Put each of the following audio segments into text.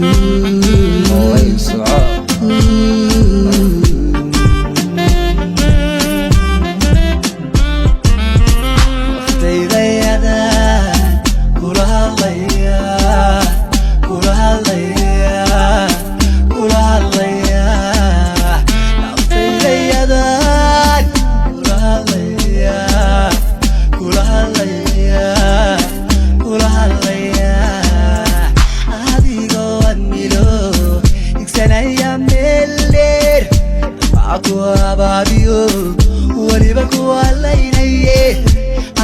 هوي صعب Abadiyo waliba kuwalaynaye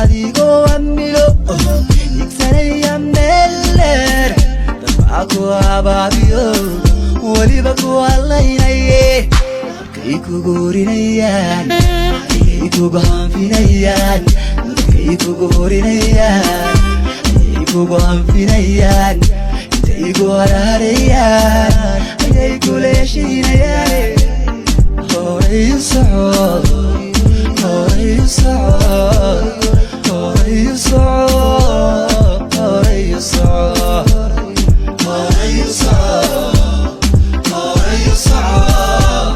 adigo amilo iksanaya meller dabaqo abadiyo waliba kuwalaynaye kay kugurinayaan kay kugaanfinayaan kay kugurinayaan kay kugaanfinayaan kay kuwararayaan kay kuleeshinayaan هوي صعب هوي صعب هوي صعب هوي صعب هوي صعب هوي صعب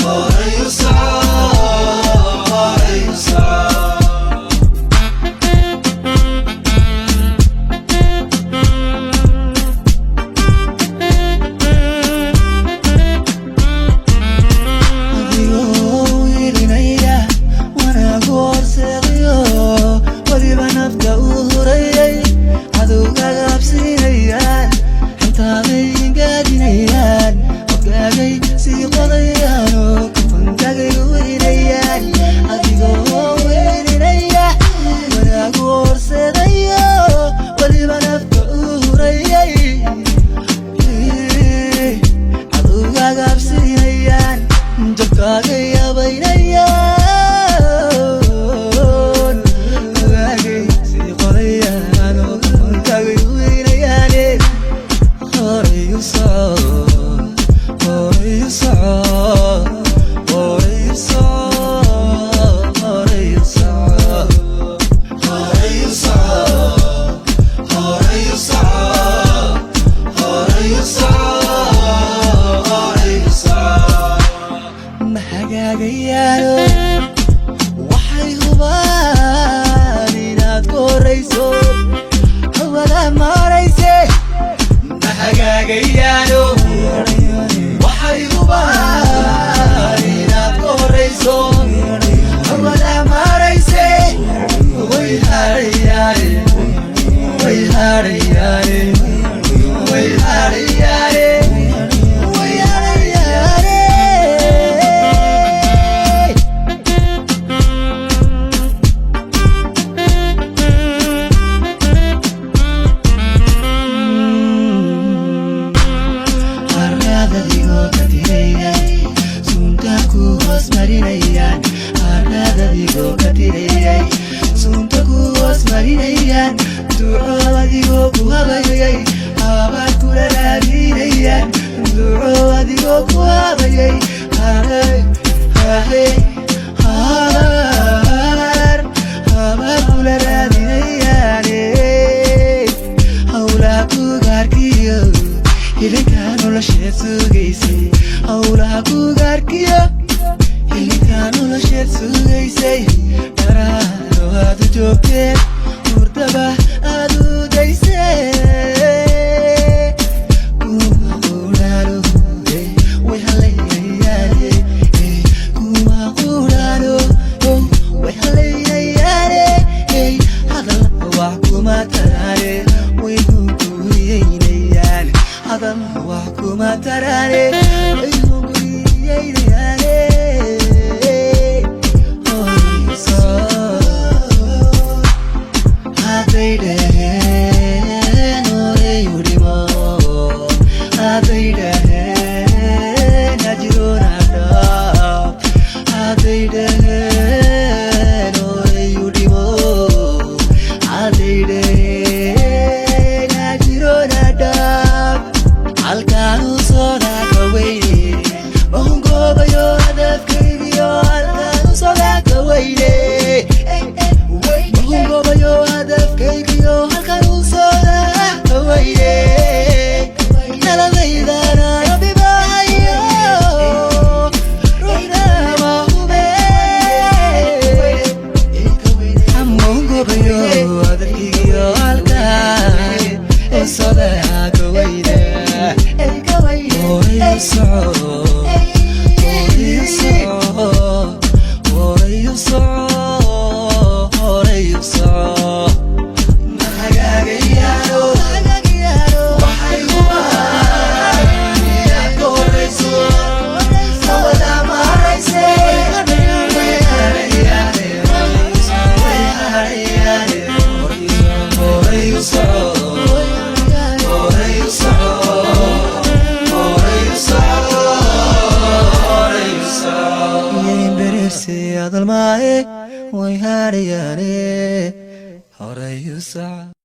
هوي صعب هوي صعب waxay hubaan inaad korayso hawada marayse ma hagaagayaano waxay hubaan inaad korayso hawada marayse way harayaane way harayaane way harayaane Alkanu sona kawe Adalmae, way hariyane, horay u soco.